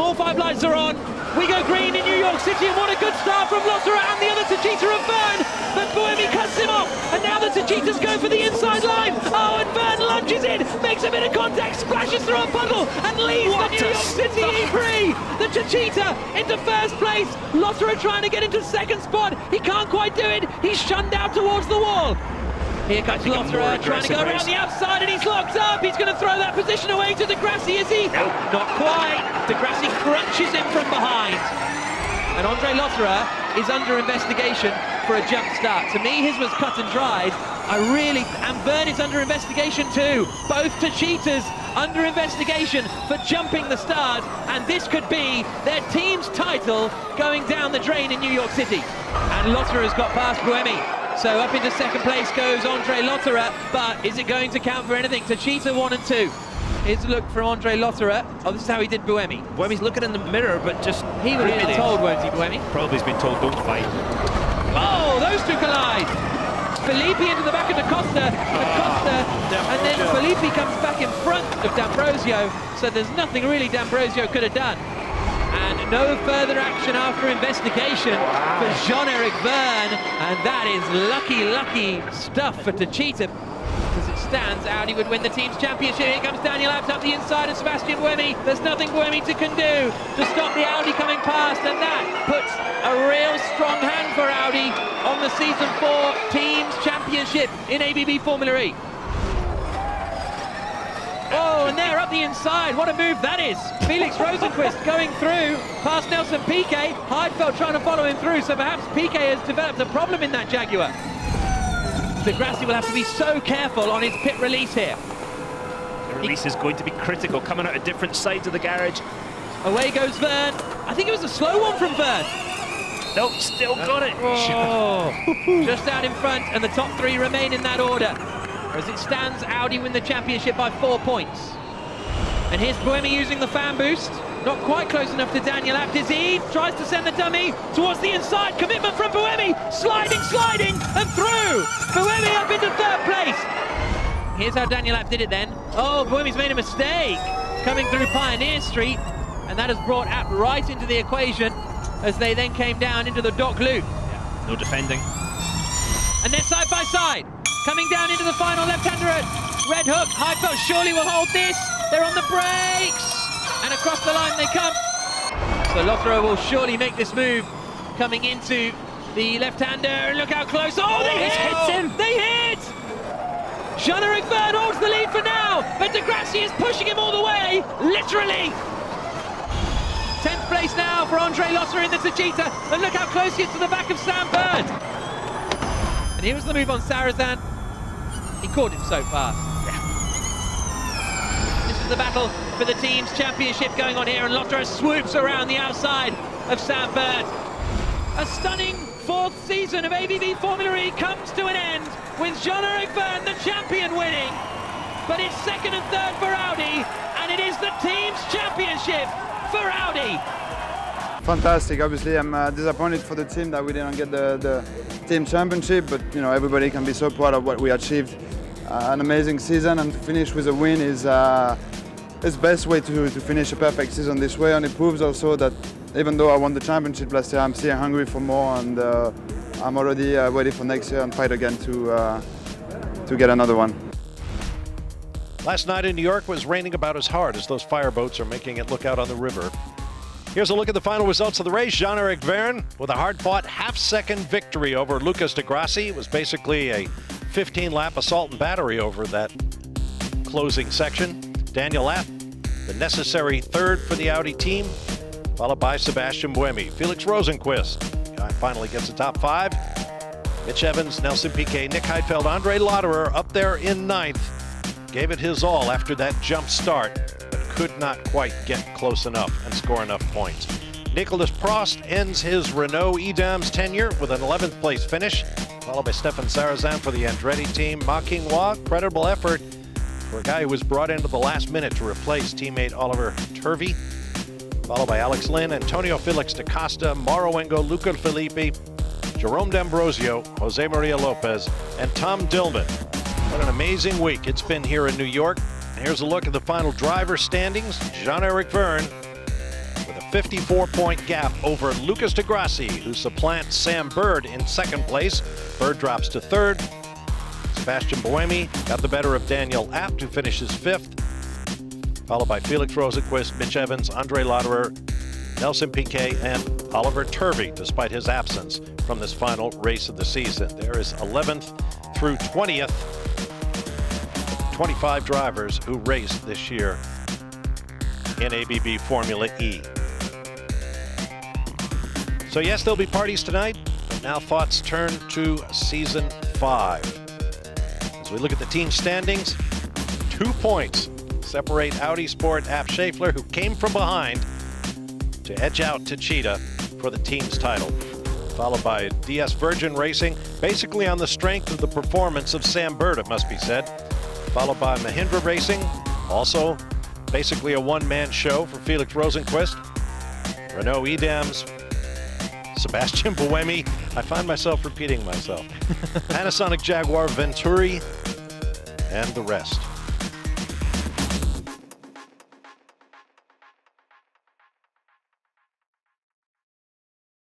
All 5 lights are on. We go green in New York City, and what a good start from Lotterer and the other Techeetah of Vergne. But Buemi cuts him off, and now the Techeetahs go for the inside line. Oh, and Vergne lunges in, makes a bit of contact, splashes through a puddle, and leads the New York City Prix. The Techeetah into first place. Lotterer trying to get into second spot. He can't quite do it. He's shunned out towards the wall. Here comes Lotterer trying to go around the outside, and he's locked up. He's going to throw that position away to Degrassi, is he? Nope. Not quite. Degrassi crunches him from behind. And Andre Lotterer is under investigation for a jump start. To me, his was cut and dried. And Vergne is under investigation too. Both Techeetahs under investigation for jumping the start, and this could be their team's title going down the drain in New York City. And Lotterer's got past Buemi. So up into second place goes Andre Lotterer, but is it going to count for anything? Techeetah 1 and 2. Here's a look from Andre Lotterer. Oh, this is how he did Buemi. Buemi's looking in the mirror, but just... He would have been told, won't he, Buemi? Probably has been told, don't fight. Oh, those two collide. Filippi into the back of Acosta, and then Filippi comes back in front of D'Ambrosio, so there's nothing really D'Ambrosio could have done. And no further action after investigation for Jean-Eric Vergne, and that is lucky stuff for Techeetah. As it stands, Audi would win the team's championship. Here comes Daniel Abt up the inside of Sebastian Buemi. There's nothing Buemi can do to stop the Audi coming past, and that puts a real strong hand for Audi on the Season 4 Teams Championship in ABB Formula E. Oh, and they're up the inside. What a move that is. Felix Rosenqvist going through past Nelson Piquet. Heidfeld trying to follow him through, so perhaps Piquet has developed a problem in that Jaguar. Degrassi will have to be so careful on his pit release here. The release is going to be critical, coming out of different sides of the garage. Away goes Vergne. I think it was a slow one from Vergne. Nope, still got it. Oh, just out in front, and the top 3 remain in that order. As it stands, Audi win the championship by 4 points. And here's Buemi using the fan boost. Not quite close enough to Daniel Abt, is he? Tries to send the dummy towards the inside. Commitment from Buemi. Sliding, and through. Buemi up into third place. Here's how Daniel Abt did it then. Oh, Buemi's made a mistake coming through Pioneer Street, and that has brought Abt right into the equation as they then came down into the dock loop. Yeah, no defending. And they're side by side. Coming down into the final, left-hander at Red Hook. Heidfeld surely will hold this. They're on the brakes. And across the line they come. So Lotterer will surely make this move coming into the left-hander. Look how close. Oh, they hit him. They hit. Jean-Eric Vergne holds the lead for now, but Degrassi is pushing him all the way, literally. 10th place now for Andre Lotterer in the Techeetah. And look how close he is to the back of Sam Bird. And here was the move on Sarrazin. He caught him so fast. Yeah. This is the battle for the team's championship going on here, and Lotterer swoops around the outside of Sam Bird. A stunning 4th season of ABB Formula E comes to an end with Jean-Eric Vergne, the champion, winning. But it's 2nd and 3rd for Audi, and it is the team's championship for Audi. Fantastic. Obviously, I'm disappointed for the team that we didn't get the team championship, but you know, everybody can be so proud of what we achieved. An amazing season, and to finish with a win is the best way to finish a perfect season this way, and it proves also that even though I won the championship last year, I'm still hungry for more, and I'm already ready for next year and fight again to get another one. Last night in New York was raining about as hard as those fireboats are making it look out on the river. Here's a look at the final results of the race. Jean-Eric Vergne with a hard-fought half-second victory over Lucas Degrassi. It was basically a 15-lap assault and battery over that closing section. Daniel Abt, the necessary 3rd for the Audi team, followed by Sebastian Buemi. Felix Rosenqvist finally gets the top 5. Mitch Evans, Nelson Piquet, Nick Heidfeld, Andre Lotterer up there in 9th. Gave it his all after that jump start, but could not quite get close enough and score enough points. Nicolas Prost ends his Renault Edam's tenure with an 11th place finish, followed by Stefan Sarrazin for the Andretti team. Ma Qinghua, credible effort for a guy who was brought into the last minute to replace teammate Oliver Turvey, followed by Alex Lynn, Antonio Felix da Costa, Mauro Engo, Luca Filippi, Jerome D'Ambrosio, Jose Maria Lopez, and Tom Dillman. What an amazing week it's been here in New York. And here's a look at the final driver standings. Jean-Eric Vergne with a 54-point gap over Lucas de Grassi, who supplants Sam Bird in second place. Bird drops to third. Sebastian Buemi got the better of Daniel Abt, who finishes fifth, followed by Felix Rosenqvist, Mitch Evans, Andre Lauderer, Nelson Piquet, and Oliver Turvey, despite his absence from this final race of the season. There is 11th through 20th, 25 drivers who raced this year in ABB Formula E. So yes, there'll be parties tonight, but now thoughts turn to season 5. As we look at the team standings, 2 points separate Audi Sport Abt Schaeffler, who came from behind to edge out to Cheetah for the team's title, followed by DS Virgin Racing, basically on the strength of the performance of Sam Bird, it must be said, followed by Mahindra Racing, also basically a one-man show for Felix Rosenqvist, Renault Edams, Sebastian Buemi, I find myself repeating myself, Panasonic Jaguar Venturi, and the rest.